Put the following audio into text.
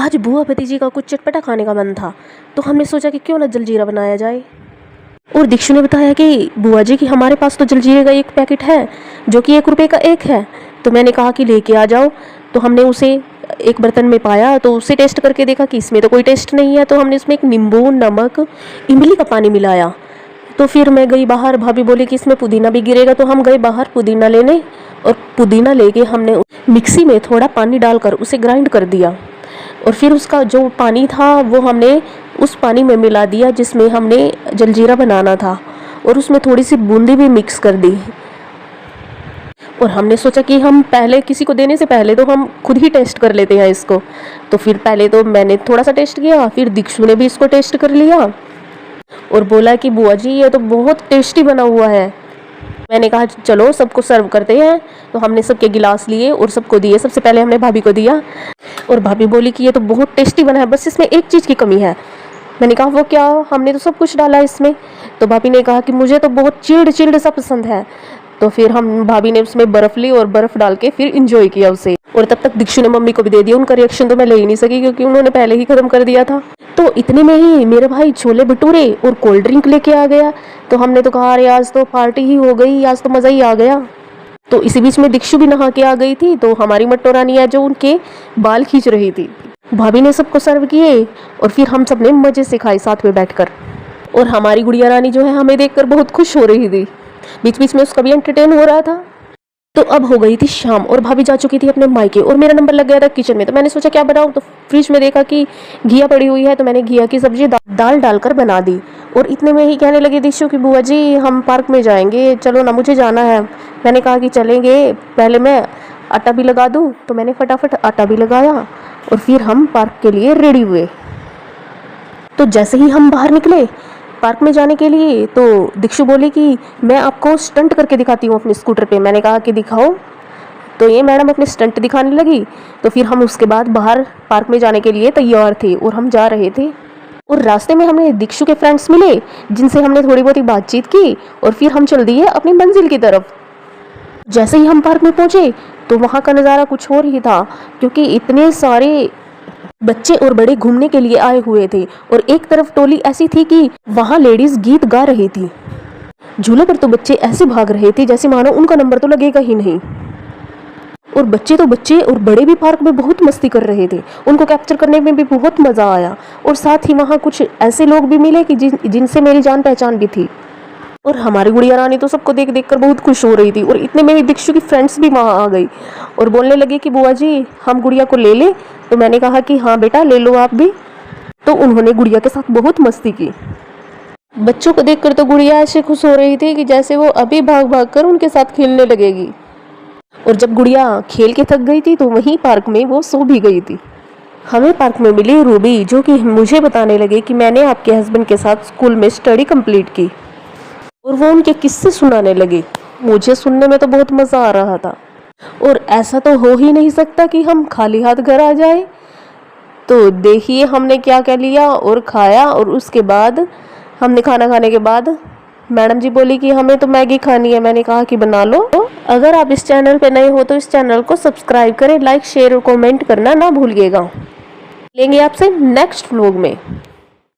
आज बुआ भतीजी का कुछ चटपटा खाने का मन था, तो हमने सोचा कि क्यों ना जलजीरा बनाया जाए। और दीक्षु ने बताया कि बुआ जी कि हमारे पास तो जलजीरे का एक पैकेट है जो कि 1 रुपये का एक है। तो मैंने कहा कि लेके आ जाओ। तो हमने उसे एक बर्तन में पाया, तो उसे टेस्ट करके देखा कि इसमें तो कोई टेस्ट नहीं है। तो हमने उसमें एक नींबू, नमक, इमली का पानी मिलाया। तो फिर मैं गई बाहर, भाभी बोली कि इसमें पुदीना भी गिरेगा। तो हम गए बाहर पुदीना लेने, और पुदीना लेके हमने मिक्सी में थोड़ा पानी डालकर उसे ग्राइंड कर दिया। और फिर उसका जो पानी था वो हमने उस पानी में मिला दिया जिसमें हमने जलजीरा बनाना था, और उसमें थोड़ी सी बूंदी भी मिक्स कर दी। और हमने सोचा कि हम पहले किसी को देने से पहले तो हम खुद ही टेस्ट कर लेते हैं इसको। तो फिर पहले तो मैंने थोड़ा सा टेस्ट किया, फिर दीक्षु ने भी इसको टेस्ट कर लिया और बोला कि बुआ जी ये तो बहुत टेस्टी बना हुआ है। मैंने कहा चलो सबको सर्व करते हैं। तो हमने सबके गिलास लिए और सबको दिए। सबसे पहले हमने भाभी को दिया, और भाभी बोली कि ये तो बहुत टेस्टी बना है, बस इसमें एक चीज़ की कमी है। मैंने कहा वो क्या? हमने तो सब कुछ डाला इसमें। तो भाभी ने कहा कि मुझे तो बहुत चिल्ड चिल्ड सा पसंद है। तो फिर भाभी ने उसमें बर्फ़ ली और बर्फ़ डाल के फिर इंजॉय किया उसे। और तब तक दीक्षु ने मम्मी को भी दे दिया। उनका रिएक्शन तो मैं ले ही नहीं सकी क्योंकि उन्होंने पहले ही ख़त्म कर दिया था। तो इतने में ही मेरे भाई छोले भटूरे और कोल्ड ड्रिंक लेके आ गया। तो हमने तो कहा अरे आज तो पार्टी ही हो गई, आज तो मज़ा ही आ गया। तो इसी बीच में दीक्षु भी नहा के आ गई थी। तो हमारी मट्टो रानी है जो उनके बाल खींच रही थी। भाभी ने सबको सर्व किए और फिर हम सब ने मज़े से खाए साथ में बैठकर। और हमारी गुड़िया रानी जो है हमें देखकर बहुत खुश हो रही थी। बीच बीच में उसका भी एंटरटेन हो रहा था। तो अब हो गई थी शाम और भाभी जा चुकी थी अपने मायके, और मेरा नंबर लग गया था किचन में। तो मैंने सोचा क्या बनाऊं, तो फ्रिज में देखा कि घिया पड़ी हुई है। तो मैंने घिया की सब्जी दाल डालकर बना दी। और इतने में ही कहने लगी दीक्षु कि बुआ जी हम पार्क में जाएंगे, चलो ना, मुझे जाना है। मैंने कहा कि चलेंगे, पहले मैं आटा भी लगा दूँ। तो मैंने फटाफट आटा भी लगाया और फिर हम पार्क के लिए रेडी हुए। तो जैसे ही हम बाहर निकले पार्क में जाने के लिए, तो दीक्षु बोली कि मैं आपको स्टंट करके दिखाती हूँ अपने स्कूटर पे। मैंने कहा कि दिखाओ। तो ये मैडम अपने स्टंट दिखाने लगी। तो फिर हम उसके बाद बाहर पार्क में जाने के लिए तैयार थे और हम जा रहे थे। और रास्ते में हमें दीक्षु के फ्रेंड्स मिले जिनसे हमने थोड़ी बहुत बातचीत की, और फिर हम चल दिए अपनी मंजिल की तरफ। जैसे ही हम पार्क में पहुँचे तो वहाँ का नज़ारा कुछ और ही था, क्योंकि इतने सारे बच्चे और बड़े घूमने के लिए आए हुए थे। और एक तरफ टोली ऐसी थी कि वहाँ लेडीज गीत गा रही थी। झूले पर तो बच्चे ऐसे भाग रहे थे जैसे मानो उनका नंबर तो लगेगा ही नहीं। और बच्चे तो बच्चे और बड़े भी पार्क में बहुत मस्ती कर रहे थे। उनको कैप्चर करने में भी बहुत मज़ा आया। और साथ ही वहाँ कुछ ऐसे लोग भी मिले कि जिनसे मेरी जान पहचान भी थी। और हमारी गुड़िया रानी तो सबको देख देख कर बहुत खुश हो रही थी। और इतने में दीक्षु की फ्रेंड्स भी वहाँ आ गई और बोलने लगे कि बुआ जी हम गुड़िया को ले लें। तो मैंने कहा कि हाँ बेटा ले लो आप भी। तो उन्होंने गुड़िया के साथ बहुत मस्ती की। बच्चों को देखकर तो गुड़िया ऐसे खुश हो रही थी कि जैसे वो अभी भाग भाग कर उनके साथ खेलने लगेगी। और जब गुड़िया खेल के थक गई थी तो वहीं पार्क में वो सो भी गई थी। हमें पार्क में मिली रूबी, जो कि मुझे बताने लगे कि मैंने आपके हस्बैंड के साथ स्कूल में स्टडी कंप्लीट की। और वो उनके किस्से सुनाने लगे। मुझे सुनने में तो बहुत मज़ा आ रहा था। और ऐसा तो हो ही नहीं सकता कि हम खाली हाथ घर आ जाए। तो देखिए हमने क्या क्या लिया और खाया। और उसके बाद हमने खाना खाने के बाद मैडम जी बोली कि हमें तो मैगी खानी है। मैंने कहा कि बना लो। तो अगर आप इस चैनल पे नए हो तो इस चैनल को सब्सक्राइब करें, लाइक शेयर और कमेंट करना ना भूलिएगा। मिलेंगे आपसे नेक्स्ट व्लॉग में।